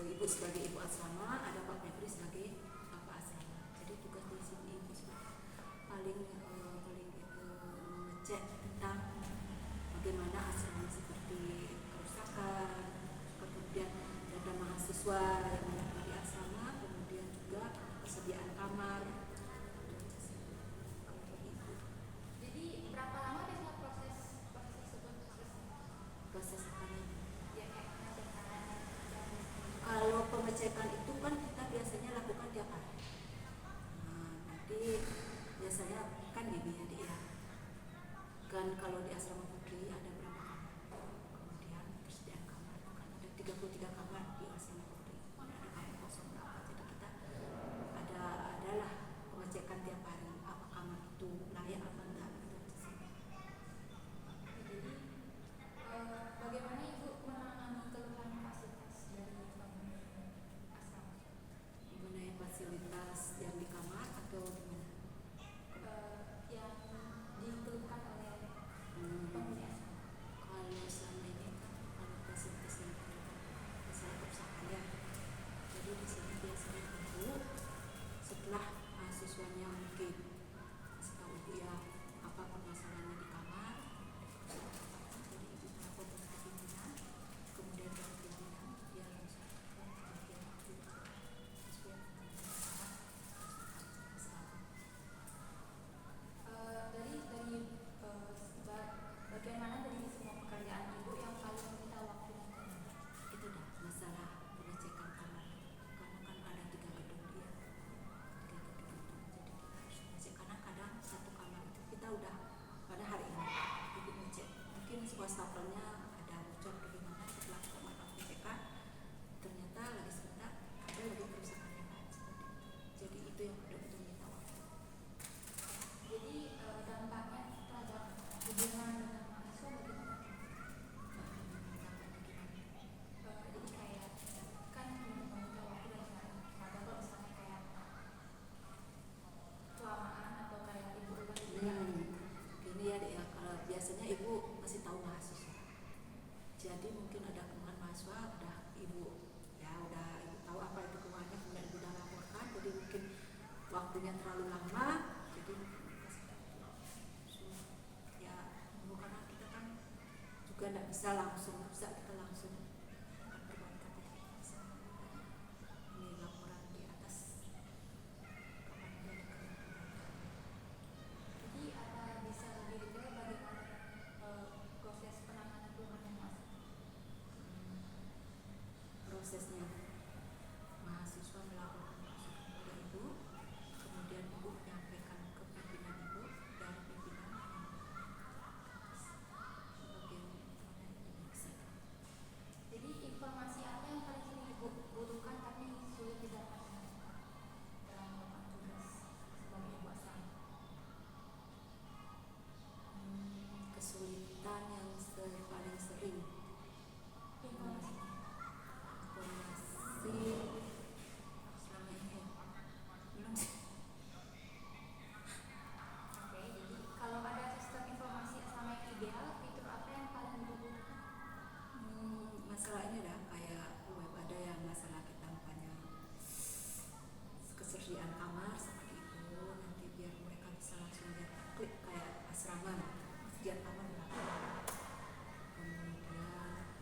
Ibu sebagai ibu asrama, ada Pak Febri sebagai bapak asrama. Jadi tugas di sini ibu paling ngecek tentang bagaimana asrama seperti kerusakan, kemudian data mahasiswa yang menetap di asrama, kemudian juga persediaan kamar. Jadi berapa lama biasanya proses apanya? Ya kayak pengecekan. Kalau pengecekan itu kan kita biasanya lakukan tiap hari. Nah, nanti biasanya kan ya. Kan kalau di asrama putri ada berapa kamar? Kemudian persediaan kamar itu kan ada 33 kamar di asrama putri. Ada kamar kosong berapa? Jadi kita adalah pengecekan tiap hari apa kamar itu layak apa enggak gitu. Jadi bagaimana Ibu menangani keluhan fasilitas dari penghuni asrama? Mengenai fasilitas yang di kamar atau gimana? Yang dikeluhkan oleh penghuni asrama. Kalau selama ini kan kalau fasilitas yang masalah kerusakan ya. Jadi di sini biasanya ibu setelah mahasiswanya mungkin kasih tahu ibu ya apa permasalahannya di kamar. Jadi ibu lapor ke pimpinan, kemudian dari pimpinan dia langsung ke bagian ibu supaya bagaimana dari semua pekerjaan Ibu yang paling menyita waktu dan tenaga? itu dah masalah pengecekan kamar karena kan ada 3 gedung dia 3 gedung itu jadi kita harus ngecek karena kadang satu kamar itu kita udah pada hari ini ibu ngecek mungkin wastafelnya ada bocor atau gimana setelah kamar pengecekan ternyata lagi sebentar ada lagi kerusakan yang lain seperti itu jadi itu yang betul-betul menyita waktu. Jadi dampaknya terhadap hubungan dengan mahasiswa bagaimana? Jadi kayak kan menyita waktu dan tenaga. Kalau misalnya kayak kelamaan atau kayak Ibu Gini ya kalau biasanya ibu masih tahu mahasiswa. Jadi mungkin ada keluhan mahasiswa udah ibu tahu apa itu keluhannya kemudian ibu udah laporkan jadi mungkin waktunya terlalu lama jadi ya karena kita kan juga tidak bisa kita langsung perbankan bisa ini laporan di atas kapan dia Jadi apa bisa lebih detail bagaimana proses penanganan keluhan yang masuk? prosesnya mahasiswa melaporkan kerusakan kepada ibu kemudian ibu menyampaikan ke pimpinan ibu dan pimpinan bagian diperiksa. Jadi informasi apa yang paling sering Ibu butuhkan tapi sulit didapatkan dalam melakukan tugas sebagai ibu asrama? Kesulitan yang paling sering Informasi. selama ini belum sih. Oke, jadi kalau ada sistem informasi asrama yang ideal, fitur apa yang paling dibutuhkan? Masalah ini dah kayak web ada yang masalah kita banyak ketersediaan kamar seperti itu nanti biar mereka bisa langsung lihat klik kayak asrama persediaan kamar berapa kemudian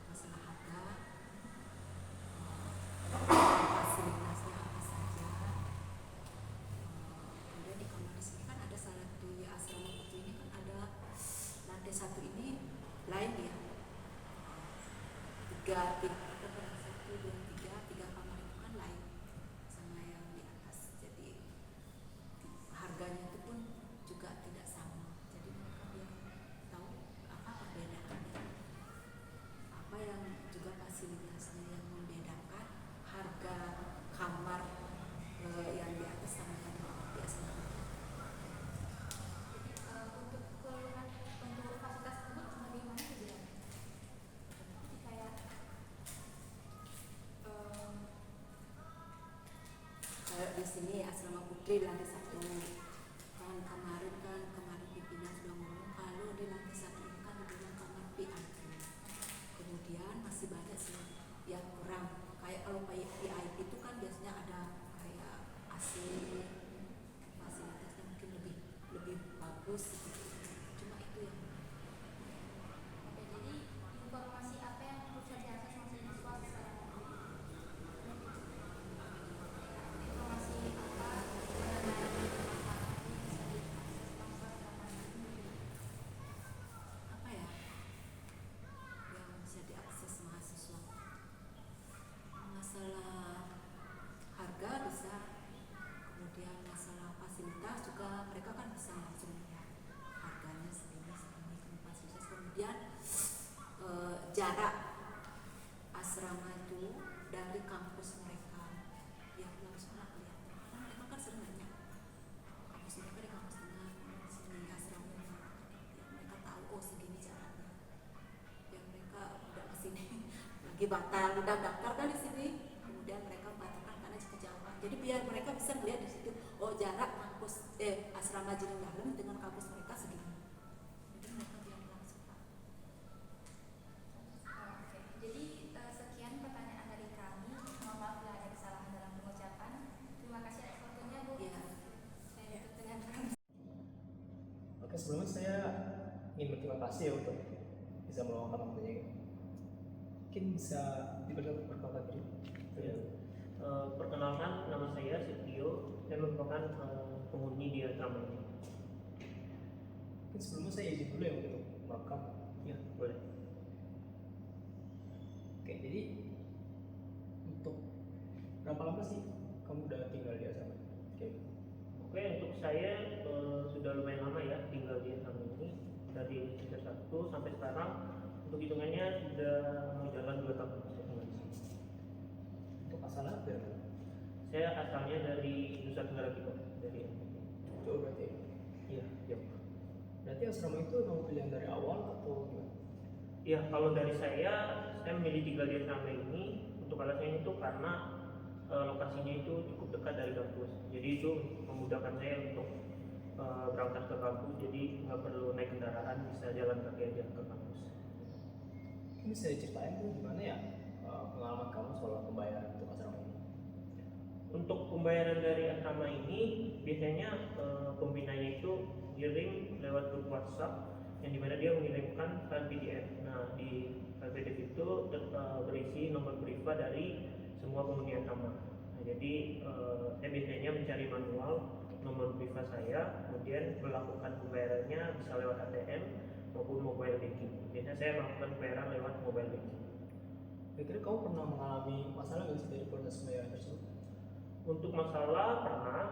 masalah harga fasilitasnya apa saja kemudian di kamar di sini kan ada di asrama putri ini kan ada lantai 1 ini lain ya 3 kamar itu kan lain sama yang di atas jadi harganya itu pun juga tidak sama jadi mereka biar tahu apa perbedaannya apa yang juga fasilitasnya yang membedakan harga kamar yang di atas sama yang di asrama. Jadi untuk keluhan untuk fasilitas tersebut bagaimana dijelaskan? Jadi kayak di sini asrama putri lantai 1 kan kemarin pimpinan sudah ngomong kalau di lantai 1 ini kan dibilang kamar VIP kemudian masih banyak sih yang kurang kayak kalau kalau VIP itu kan biasanya ada kayak AC, fasilitasnya mungkin lebih lebih bagus gitu. Cuma itu yang Oke, jadi informasi apa yang bisa diakses mahasiswa secara informasi apa mengenai masalah ini bisa diakses mahasiswa secara mandiri? apa ya yang bisa diakses mahasiswa, masalah harga bisa, kemudian masalah fasilitas juga mereka kan bisa langsung lihat harganya segini segini kan fasilitas, kemudian jarak asrama itu dari kampus mereka ya langsung lah kelihatan karena mereka kan sering nanya kampus mereka di kampus mana di sini asramanya, ya mereka tahu oh segini jaraknya, ya mereka udah kesini lagi batal udah daftar kan di sini, kemudian mereka batalkan karena kejauhan, jadi biar mereka bisa melihat di situ oh jarak kampus asrama Jiring Dalam dengan kampus mereka segini, jadi mereka biar langsung tahu. Oke, jadi sekian pertanyaan dari kami. Mohon maaf bila ada kesalahan dalam pengucapan. Terima kasih atas waktunya, Bu. Iya. Saya tutup dengan Oke, sebelumnya saya ingin berterima kasih ya untuk bisa meluangkan waktunya. Mungkin bisa diperkenalkan dulu. Ya. Perkenalkan, nama saya Setio. Saya merupakan penghuni di asrama ini. Mungkin sebelumnya saya izin dulu ya untuk merekam. Ya, boleh. Oke, jadi untuk berapa lama sih kamu udah tinggal di asrama? Oke, untuk saya sudah lumayan lama ya tinggal di asrama ini, dari semester 1 sampai sekarang. Untuk hitungannya sudah mau jalan 2 tahun saya tinggal di sini. Untuk asalnya dari mana? Saya asalnya dari Nusa Tenggara Timur, dari Jauh berarti ya? Iya, jauh. Berarti asrama itu memang pilihan dari awal atau gimana? Ya, kalau dari saya memilih tinggal di asrama ini untuk alasannya itu karena lokasinya itu cukup dekat dari kampus. Jadi itu memudahkan saya untuk berangkat ke kampus. Jadi nggak perlu naik kendaraan, bisa jalan kaki aja ke kampus. Mungkin bisa diceritain tuh gimana ya pengalaman kamu soal pembayaran untuk asrama ini? Untuk pembayaran dari asrama ini biasanya pembinanya itu ngirim lewat grup WhatsApp yang dimana dia mengirimkan file PDF. Nah, di file PDF itu berisi nomor brifa dari semua penghuni asrama. Nah, jadi saya biasanya mencari manual nomor brifa saya, kemudian melakukan pembayarannya bisa lewat ATM maupun mobile banking. Biasanya saya melakukan pembayaran lewat mobile banking. Kira-kira kamu pernah mengalami masalah nggak sih dari proses pembayaran tersebut? Untuk masalah pernah,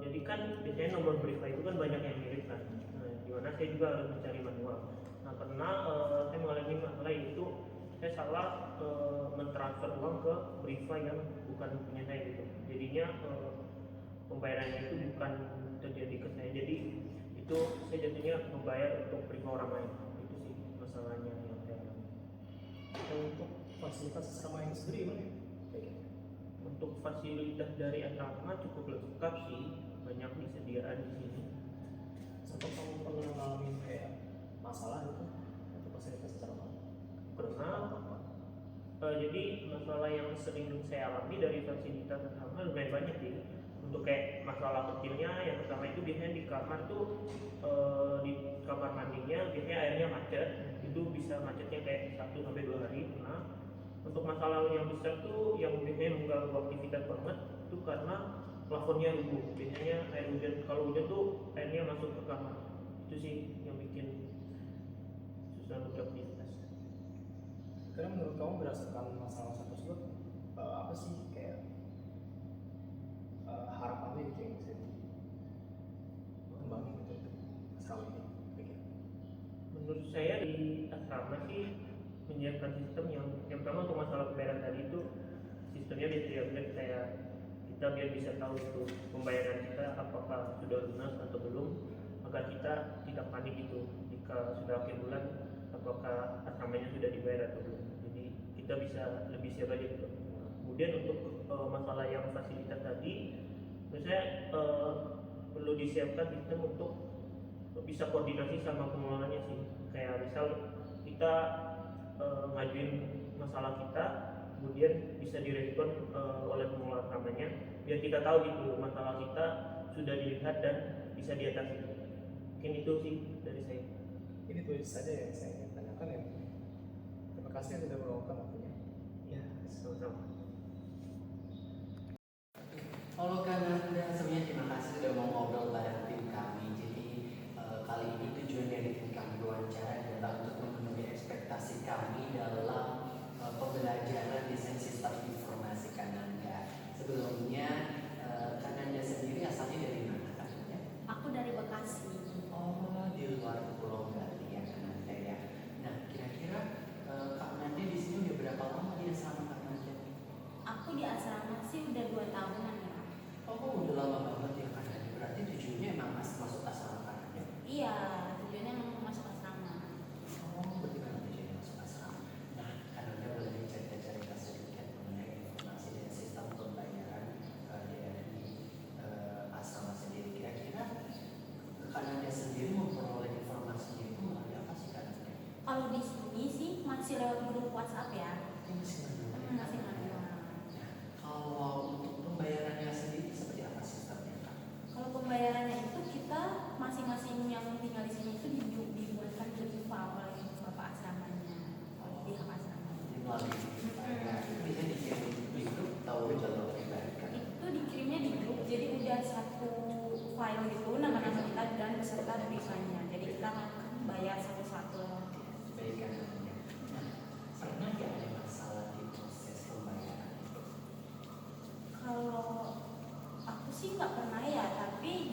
jadi kan biasanya nomor brifa itu kan banyak yang mirip kan. Nah, dimana saya juga harus mencari manual. Nah, pernah saya mengalami masalah itu saya salah mentransfer uang ke brifa yang bukan punya saya gitu. Jadinya pembayarannya itu bukan terjadi ke saya. Jadi itu saya jadinya membayar untuk brifa orang lain. Itu sih masalahnya yang saya alami. Dan untuk fasilitas asrama ini sendiri gimana ya? Untuk fasilitas dari asrama cukup lengkap sih, banyak disediaan di sini. Atau kamu pernah ngalamin kayak masalah gitu untuk fasilitas asrama? Pernah. Jadi masalah yang sering saya alami dari fasilitas asrama lumayan banyak sih. Untuk kayak masalah kecilnya, yang pertama itu biasanya di kamar tuh di kamar mandinya biasanya airnya macet, itu bisa macetnya kayak 1 sampai 2 hari pernah. Untuk masalah yang besar tuh yang biasanya mengganggu aktivitas banget itu karena plafonnya rubuh. Biasanya air hujan, kalau hujan tuh airnya masuk ke kamar. Itu sih yang bikin susah untuk beraktivitas. Karena menurut kamu berdasarkan masalah tersebut apa sih kayak harapannya gitu yang bisa dikembangin gitu untuk asrama ini? Menurut saya di asrama sih menyiapkan sistem yang pertama untuk masalah pembayaran tadi itu sistemnya biar diupdate kayak kita biar bisa tahu itu pembayaran kita apakah sudah lunas atau belum, agar kita tidak panik gitu jika sudah akhir bulan apakah asramanya sudah dibayar atau belum. Jadi kita bisa lebih siap aja gitu. Kemudian untuk masalah yang fasilitas tadi, menurut saya perlu disiapkan sistem untuk bisa koordinasi sama pengelolanya sih. Kayak misal kita ngajuin masalah kita kemudian bisa direspon oleh pengelola asramanya biar kita tahu gitu masalah kita sudah dilihat dan bisa diatasi. Mungkin itu sih dari saya. Ini tuh saja yang saya ingin tanyakan ya. Terima kasih yang sudah meluangkan waktunya. Ya, sama-sama. Halo Kananda, sebenarnya terima kasih sudah mau ngobrol bareng tim kami. Jadi kali ini tujuan dari tim kami wawancara adalah untuk memenuhi ekspektasi kami dalam pembelajaran desain sistem informasi Kananda. Sebelumnya Kananda sendiri asalnya dari mana Kananda? Aku dari Bekasi. Oh, di luar Pulau Bali ya Kananda ya. Nah, kira-kira Kak Nanda di sini udah berapa lama di asrama Kak Nanda? Aku di asrama sih udah 2 tahunan ya. Oh, udah lama banget ya Kak Nanda. Berarti tujuannya emang masuk asrama Kak Nanda? Iya, tujuannya mau masuk asrama. Oh, berarti memang tujuannya masuk asrama. Nah, Kak Nanda boleh cerita-cerita sedikit mengenai informasi dan sistem pembayaran di asrama sendiri. Kira-kira Kak Nanda sendiri memperoleh informasinya itu melalui apa sih Kak Nanda? Kalau di sini sih masih lewat grup WhatsApp ya. Ini masih manual ya? Masih manual. Nah, kalau untuk pembayarannya sendiri seperti apa sistemnya Kak? Kalau pembayarannya itu kita masing-masing yang tinggal di sini itu dibuatkan rifa oleh bapak asramanya, oleh pihak asramanya. Ini melalui ya, itu bisa dikirim di grup atau jalur pribadi Kak? Itu dikirimnya di grup, jadi udah satu file gitu nama-nama kita dan beserta rifanya. Jadi kita akan bayar satu-satu. Baik Kak Nanda. Nah, pernah nggak ada masalah di proses pembayaran itu? Kalau aku sih nggak pernah ya, tapi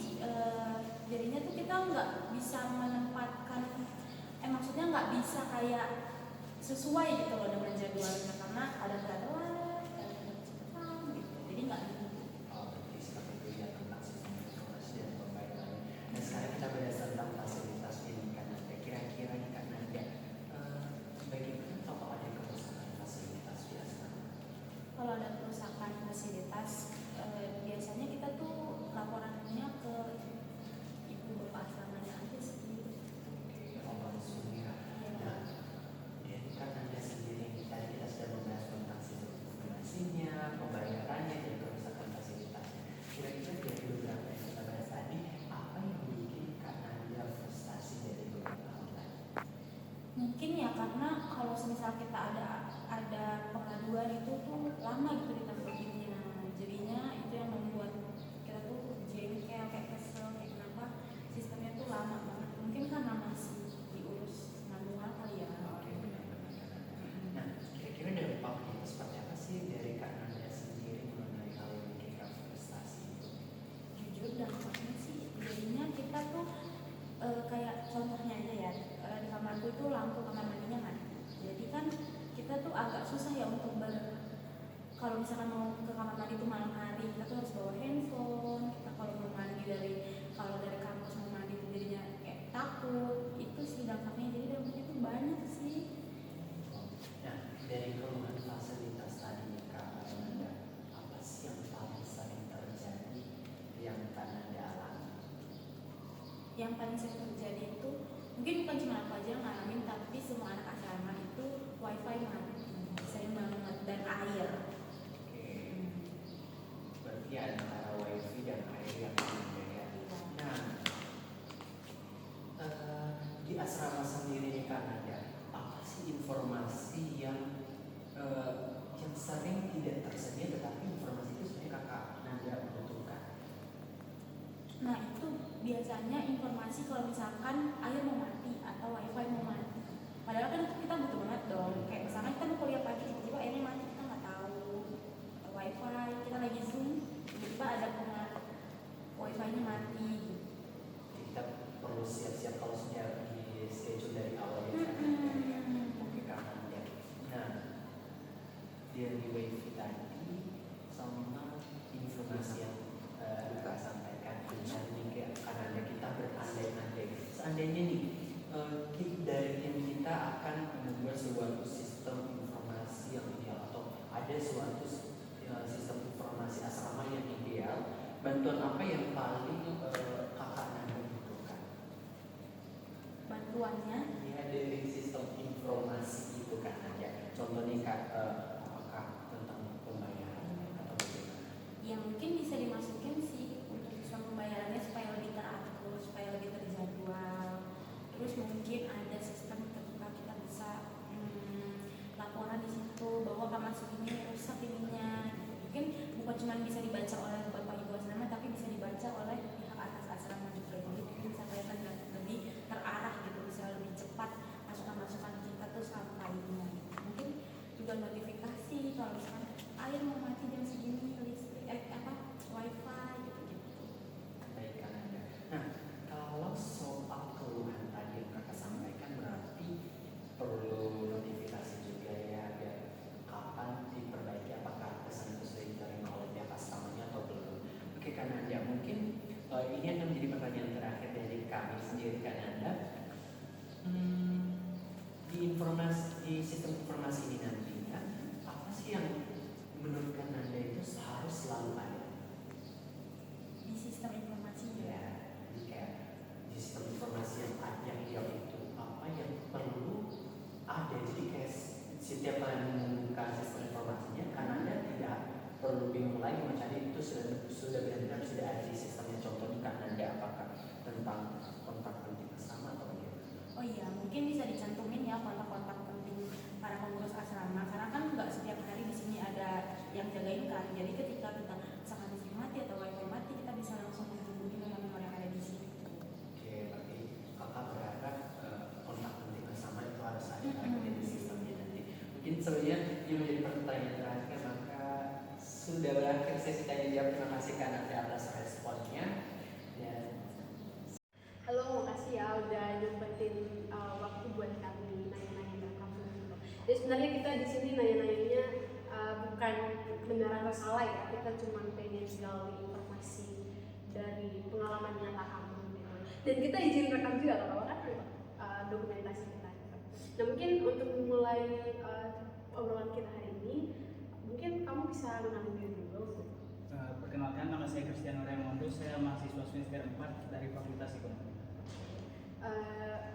jadinya tuh kita nggak bisa menempatkan, maksudnya nggak bisa kayak sesuai gitu loh dengan jadwalnya karena ada telat, ada cepetan gitu, jadi nggak gitu. Oh, berarti seperti itu ya tentang sistem informasi dan pembayaran. Nah, sekarang kita bahas tentang fasilitas ini Kak Nanda. Kira-kira nih Kak Nanda, bagaimana kalau ada kerusakan fasilitas di asrama? Kalau ada kerusakan fasilitas, biasanya kita tuh laporannya ke ibu bapak asramanya aja sih. Oke, oh langsung ya. Nah, jadi Kak Nanda sendiri tadi kita sudah membahas tentang sistem informasinya, pembayarannya, dan kerusakan fasilitasnya. Kira-kira dari beberapa yang kita bahas tadi, apa yang bikin Kak Nanda frustasi dari beberapa hal tadi? Mungkin ya karena kalau semisal kita ada pengaduan itu tuh lama gitu ditanggapinya, jadinya itu yang membuat kita tuh jengkel, kayak kesel, kayak kenapa sistemnya tuh lama banget. Mungkin karena masih diurus manual kali ya. Oke, benar-benar Kak Nanda. Nah, kira-kira dampaknya itu seperti apa sih dari Kak Nanda sendiri mengenai hal yang bikin Kak frustasi itu? Jujur dampaknya sih jadinya kita tuh kayak contohnya aja ya, di kamarku itu lampu kamar mandinya mati. Jadi kan kita tuh agak susah ya untuk kalau misalkan mau ke kamar mandi itu malam hari, kita tuh harus bawa handphone. Kita kalau mau mandi kalau dari kampus mau mandi itu jadinya kayak takut. Itu sih dampaknya, jadi dampaknya tuh banyak sih. Nah, dari keluhan fasilitas tadi Kak Nanda, apa sih yang paling sering terjadi yang Kak Nanda alami? Yang paling sering terjadi itu mungkin bukan cuma aku aja yang ngalamin, tapi semua anak asrama itu wifi mati sering banget, dan air. Oke, berarti antara wifi dan air yang berbeda ya. Nah, di asrama sendiri nih Kak Nanda, apa sih informasi yang sering tidak tersedia tetapi informasi itu sebenarnya Kakak Nanda butuhkan? Nah itu biasanya informasi kalau misalkan air mau mati atau wifi mau mati. Padahal kan itu kita butuh banget dong. Kayak misalkan kita mau kuliah pagi tiba-tiba airnya mati, kita nggak tahu. Atau wifi kita lagi zoom tiba-tiba ada pengaruh wifi-nya mati. Jadi kita perlu siap-siap kalau sudah di schedule dari awal ya Kak Nanda ya. Oke Kak Nanda. Nah, dari wifi tadi sama informasi yang Kak sampaikan nih Kak Nanda, kita berandai-andai seandainya nih dari tim kita akan membuat suatu sistem informasi yang ideal atau ada suatu sistem informasi asrama yang ideal, bantuan apa yang paling Kakak Nanda butuhkan? Bantuannya Ya dari sistem informasi itu Kak Nanda. Contohnya Kak, apakah cuma bisa dibaca oleh bapak ibu asrama, tapi bisa dibaca oleh pihak atas asrama juga. Jadi bisa kayak lebih terarah gitu, bisa lebih cepat masukan-masukan kita tuh sampainya. Mungkin juga notifikasi kalau misalkan air mau mati jam segini, listrik wifi gitu-gitu. Baik Kananda. Nah, kalau soal keluhan tadi yang kakak sampaikan berarti perlu notifikasi juga ya, biar kapan diperbaiki, apakah pesan itu sudah diterima oleh pihak asramanya atau belum. Oke Kananda, mungkin ini akan menjadi pertanyaan terakhir dari kami sendiri Kananda. Di sistem informasi ini nantinya apa sih yang menurut Kananda itu harus selalu ada? Di sistem informasinya. Ya, jadi kayak di sistem informasi yang ideal itu apa yang perlu ada. Jadi kayak setiap kalian membuka sistem informasinya, Kananda tidak perlu bingung lagi mencari itu sudah benar-benar sudah ada di sistemnya. Contohnya Kananda apakah tentang kontak penting sama atau bagaimana? Oh iya, mungkin bisa dicantumin ya kontak-kontak penting para pengurus asrama, karena kan nggak setiap hari di sini ada yang jagain kan. Jadi ketika kita misalkan listrik mati atau wifi mati, kita bisa langsung menghubungi nomor yang ada di sini. Oke, berarti kakak berharap kontak penting sama itu harus ada lagi di sistemnya nanti. Mungkin sebenarnya ini menjadi pertanyaan terakhir, maka sudah berakhir sesi tanya jawab. Terima kasih Kananda atas responnya. Dan halo, makasih ya udah nyempetin waktu buat kami nanya-nanya ke kamu gitu. Jadi sebenarnya kita di sini nanya-nanyanya bukan benar atau salah ya, kita cuma pengen gali informasi dari pengalaman nyata kamu gitu. Dan kita izin rekam juga kalau kan dokumentasi kita. Gitu. Nah mungkin untuk memulai obrolan kita hari ini, mungkin kamu bisa mengenalin diri dulu. Perkenalkan, nama saya Cristiano Raimondo, saya mahasiswa semester 4 dari Fakultas Ekonomi.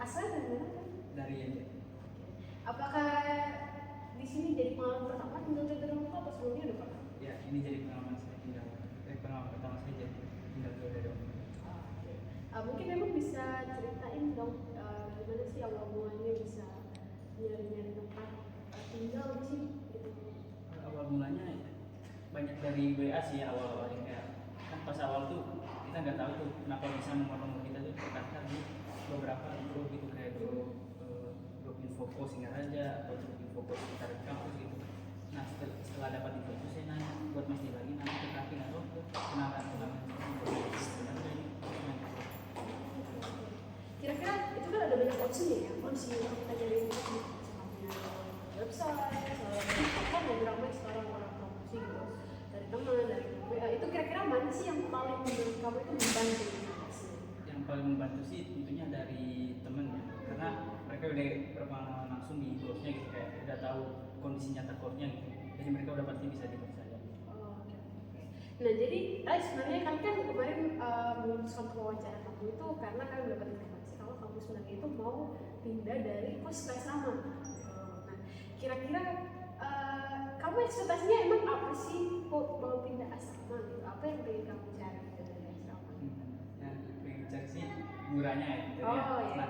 Asal dari mana kan? Dari Yenjet. Apakah di sini jadi pengalaman pertama tinggal di rumah atau sebelumnya udah pernah? Ya, ini jadi pengalaman saya tinggal. Pengalaman pertama saya jadi tinggal dari rumah. Mungkin memang bisa ceritain dong gimana sih awal mulanya bisa nyari-nyari tempat tinggal di sini gitu. Awal mulanya banyak dari WA sih awal-awalnya, kayak kan pas awal tuh kita nggak tahu tuh kenapa bisa nomor-nomor kita tuh terdaftar di beberapa grup gitu, kayak grup info kos Singaraja atau grup info kos sekitar kampus gitu. Nah setelah dapat info itu saya nanya buat masih lagi nanti ke kaki atau kenalan Kira-kira itu kan ada banyak opsinya ya, opsi yang kita nyari itu sama punya website, kan lagi ramai sekarang orang promosi gitu dari teman, dari WA. Itu kira-kira mana sih yang paling menurut kamu itu membantu informasinya? yang paling membantu sih tentunya dari temen ya, karena mereka udah berpengalaman langsung di kosnya gitu, kayak udah tahu kondisi nyata kosnya gitu, jadi mereka udah pasti bisa dipercaya. Oke. Nah jadi sebenarnya kan kemarin memutuskan wawancara kamu itu karena kami dapat informasi kalau kamu sebenarnya itu mau pindah dari kos ke asrama. Nah kira-kira kamu ekspektasinya emang apa sih kok mau pindah asrama gitu? Apa yang pengen kamu cari gitu dari asrama? Nah, pengen cari sih murahnya ya gitu ya. Oh, iya. Nah,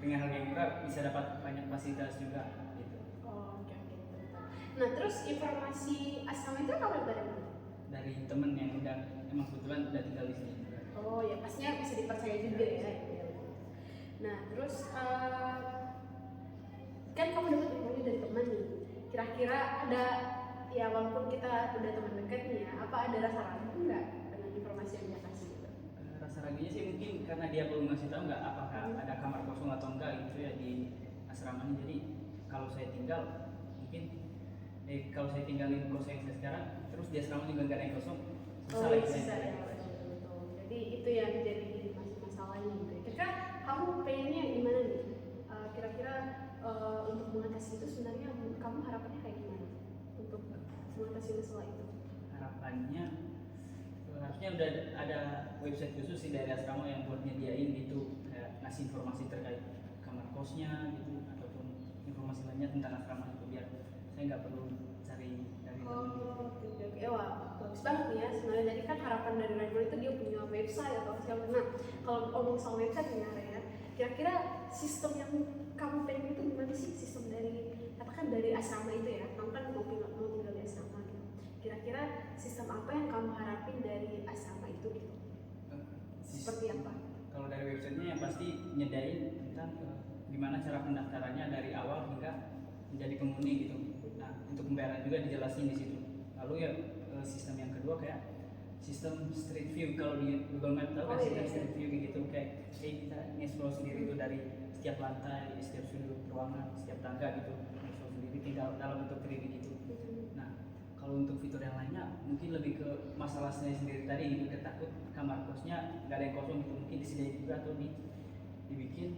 dengan harga yang murah bisa dapat banyak fasilitas juga gitu. Oke. Nah terus informasi asrama itu kamu dari mana? Dari temen yang udah emang kebetulan udah tinggal di sini juga. Oh ya pastinya bisa dipercaya juga ya. Nah terus kan kamu dapat infonya dari teman nih. Kira-kira ada ya walaupun kita udah teman dekat nih ya, apa ada rasa ragu nggak dengan informasi yang dia kasih gitu? Rasa ragunya sih mungkin karena dia belum ngasih tahu nggak apakah ada kamar kosong atau enggak gitu ya di asrama ini. Jadi kalau saya tinggal mungkin kalau saya tinggal di kos yang saya sekarang terus di asrama juga nggak ada yang kosong, susah lagi Susah saya. ya, betul. Jadi itu yang jadi masalahnya gitu. Kira-kira kamu pengennya gimana nih? Kira-kira untuk mengatasi itu sebenarnya kamu harapannya kayak gimana untuk mengatasi masalah itu? Harapannya harusnya udah ada website khusus sih dari asrama yang buat nyediain gitu, kayak ngasih informasi terkait kamar kosnya gitu ataupun informasi lainnya tentang asrama itu, biar saya nggak perlu cari dari temen gitu. Oke. Wah, bagus banget nih ya. Sebenarnya jadi kan harapan dari Rainbow itu dia punya website atau siapa. Nah, kalau ngomong soal website nih ya, kira-kira sistem yang kamu pengen itu gimana sih? Sistem dari katakan dari asrama itu ya. Kamu kan mau tinggal di asrama gitu. Kira-kira kira-kira sistem apa yang kamu harapin dari asrama itu gitu? Seperti apa? Kalau dari websitenya yang pasti nyediain tentang gimana cara pendaftarannya dari awal hingga menjadi penghuni gitu. Nah, untuk pembayaran juga dijelasin di situ. Lalu ya sistem yang kedua kayak sistem street view. Kalau di Google Maps tahu kan sistem street view gitu, kayak kita nge-scroll sendiri tuh dari setiap lantai, setiap sudut ruangan, setiap tangga gitu, nge-scroll sendiri tinggal dalam bentuk 3D gitu. Nah, kalau untuk fitur yang lainnya mungkin lebih ke masalah sendiri tadi gitu, ketakut kamar kosnya nggak ada yang kosong gitu, mungkin disediain juga atau dibikin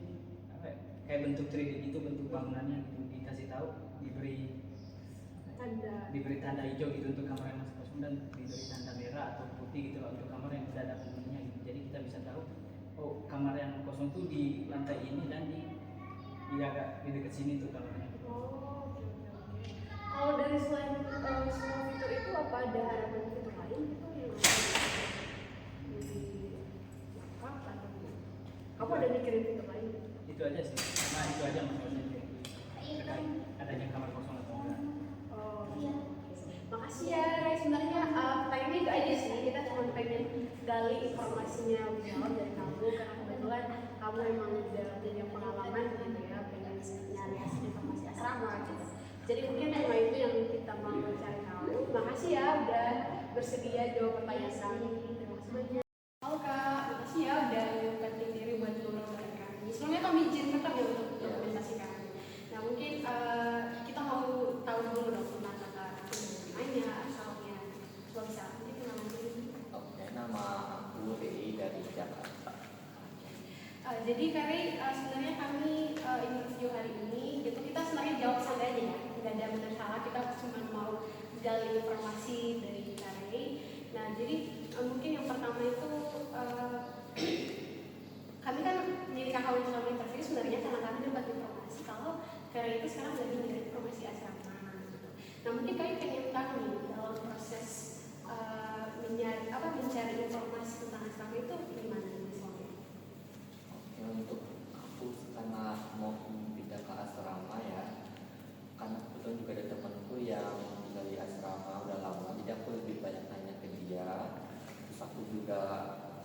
apa ya, kayak bentuk 3D gitu, bentuk bangunannya gitu, dikasih tahu, diberi tanda hijau gitu untuk kamar yang masih kosong, dan diberi tanda merah atau putih gitu lah untuk kamar yang sudah ada penghuninya gitu. Jadi kita bisa tahu oh kamar yang kosong tuh di lantai ini dan di agak di dekat sini tuh kamarnya. Oh, oke. Kalau dari selain semua fitur itu apa ada harapan fitur lain gitu yang lebih lengkap atau gimana? Kamu ada mikirin fitur lain? Itu aja sih, karena itu aja masalahnya terkait adanya kamar kosong atau enggak. Oh, iya. Makasih ya, Ray. Sebenarnya pertanyaannya itu aja sih. Kita cuma pengen gali informasinya lebih dalam dari kamu karena kebetulan kamu emang udah punya pengalaman gitu ya, pengen nyari informasi asrama gitu. Jadi mungkin cuma itu yang kita mau cari tahu. Makasih ya udah bersedia jawab pertanyaan kami. Terima kasih banyak. Halo Kak, makasih ya udah nyempetin diri buat ngobrol dengan kami. Sebelumnya kami izin tetap ya untuk dokumentasi kami. Nah mungkin kita mau tahu dulu dong tentang kakak namanya, asalnya. Kalau bisa, mungkin kenalan dulu. Oke, nama aku Rei dari Jakarta. Jadi Kari, sebenarnya kami interview hari ini, gitu kita sebenarnya jawab santai aja ya, nggak ada benar salah, kita cuma mau gali informasi dari Kari. Nah jadi mungkin yang pertama itu kami kan jadi kakak selama interview sebenarnya karena kami dapat informasi kalau Kari itu sekarang lagi mencari informasi asrama. Gitu. Nah mungkin kami pengen tahu nih dalam proses mencari informasi tentang asrama itu gimana misalnya? Oke, untuk aku karena mau pindah ke asrama ya, karena kebetulan juga ada temanku yang tinggal di asrama udah lama, jadi aku lebih banyak nanya ke dia. Terus aku juga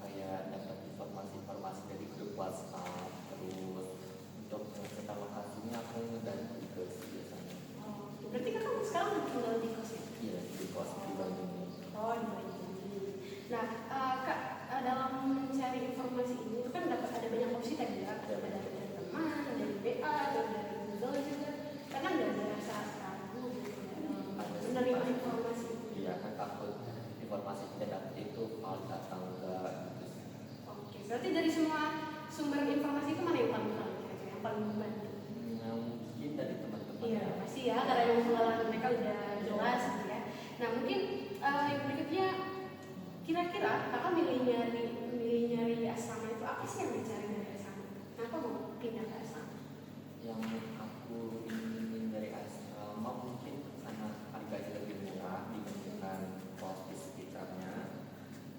kayak dapat informasi dari grup WhatsApp. Terus untuk tentang lokasinya aku ngedaki di kos biasanya. Oh, berarti kan kamu sekarang lagi tinggal di kos ya? Iya, di kos di Bandung. Oh, di Bandung. Nah, Kak, dalam mencari informasi ini itu kan dapat ada banyak opsi tadi ya, ada dari teman, dari BA, atau dari Google juga. Karena nggak ada rasa ragu gitu menerima informasi. Iya, kan takut informasi tidak dapat itu hal datang enggak gitu. Oke, berarti dari semua sumber informasi itu mana yang paling kira-kira yang paling membantu? Mungkin dari teman-teman. Iya, pasti ya, karena yang pengalaman mereka udah jelas gitu ya. Nah, mungkin yang berikutnya kira-kira kakak milih nyari asrama itu apa sih yang dicari dari asrama? Kenapa mau pindah ke asrama? Yang aku ingin dari asrama mungkin karena harganya lebih murah dibandingkan kos di sekitarnya.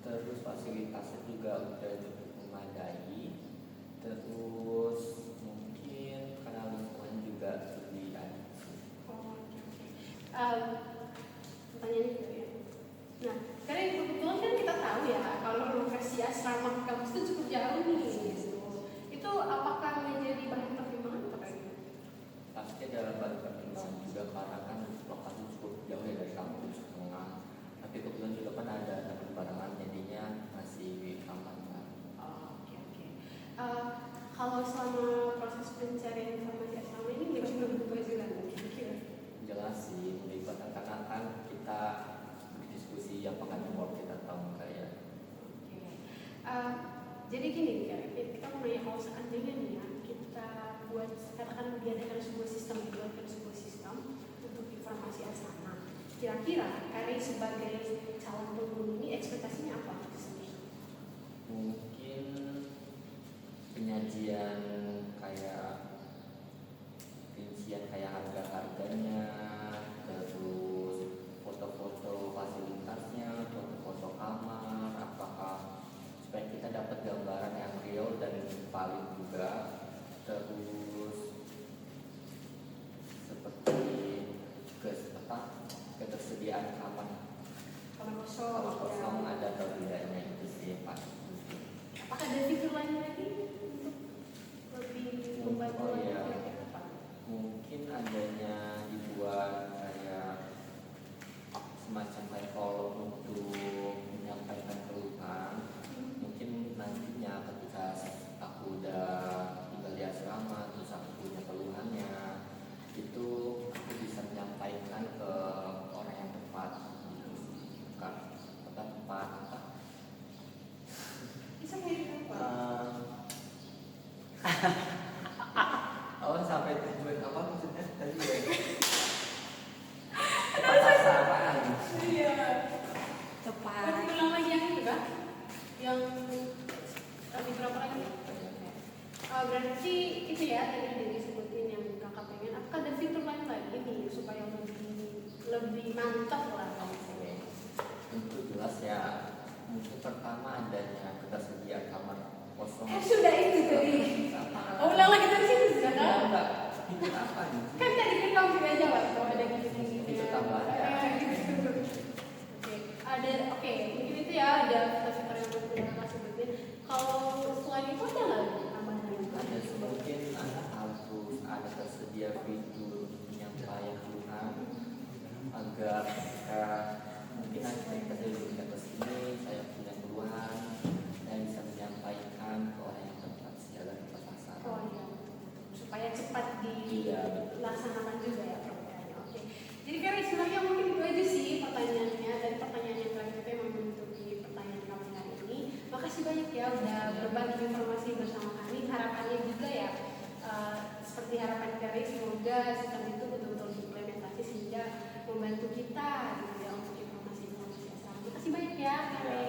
Terus fasilitasnya juga udah cukup memadai. Terus mungkin karena lingkungan juga lebih adil. Oh, oke. Pertanyaan itu ya. Nah, karena kebetulan kan kita tahu ya kalau lokasi asrama kampus itu cukup jauh nih. Gitu. Itu apakah menjadi bahan pertimbangan atau kayak gimana? Pasti ada bahan pertimbangan juga karena kan lokasi cukup jauh ya dari kampus tengah. Tapi kebetulan juga kan ada tempat barangan jadinya masih aman kan. Oh, oke. Kalau selama proses pencarian informasi asrama ini belum berkewajiban kira-kira? Jelas sih melibatkan karena kan kita berdiskusi apakah mau kita tahu kayak. Jadi gini ya, kita mau nanya kalau seandainya nih ya kita buat katakan diadakan sebuah sistem untuk informasi asrama. Kira-kira Kari sebagai calon penghuni ini ekspektasinya apa? Mungkin penyajian kayak rincian kayak harga-harganya, terus foto-foto fasilitasnya, foto-foto kamar, apakah supaya kita dapat gambaran yang real dan valid juga. Terus seperti ketersediaan kamar kosong. Kamar kosong Ya. ada atau tidaknya itu sih yang paling penting. Apakah ada fitur lain lagi untuk lebih membantu Oh, lagi iya. kira-kira apa? Mungkin adanya dibuat kayak semacam level untuk menyampaikan keluhan. Mungkin nantinya ketika aku udah tinggal di asrama terus aku punya keluhannya, itu aku bisa menyampaikan ke orang yang tepat gitu. Bukan tepat apa? Bisa kayak apa? Oh, sampai tujuan apa maksudnya tadi ya? Tepat sasaran. Iya. Tepat. Berarti ulang lagi yang itu kan? Yang fitur apa lagi? Berarti itu ya tadi udah disebutin yang kakak pengen. Apakah ada fitur lain lagi nih supaya lebih mantap lah kalau misalnya? Untuk jelas ya, mungkin pertama adanya ketersediaan kamar kosong. Sudah itu tadi. Oh, ulang lagi dari sini sudah kan? Enggak, itu apa nih? Kan tadi kan kamu sudah jawab kalau ada gini-gini. Itu tambahan. Gitu. Oke, ada oke mungkin itu ya ada fitur-fitur yang udah kakak sebutin. Kalau selain itu ada lagi tambahan yang Ada mungkin harus ada tersedia fitur penyampaian keluhan agar ketika mungkin nanti kita dari ke sini saya punya keluhan, saya bisa menyampaikan ke orang yang tepat secara tepat sasaran. Oh iya, supaya cepat Iya, betul. dilaksanakan juga ya programnya. Oke. Jadi kan istilahnya mungkin itu aja sih pertanyaannya dan pertanyaan yang terakhir itu memang menutupi pertanyaan kami hari ini. Makasih banyak ya udah berbagi informasi bersama kami. Harapannya juga ya seperti harapan Ferry semoga sistem itu betul-betul diimplementasi sehingga membantu kita gitu ya untuk informasi-informasi asal. Makasih banyak ya Ferry.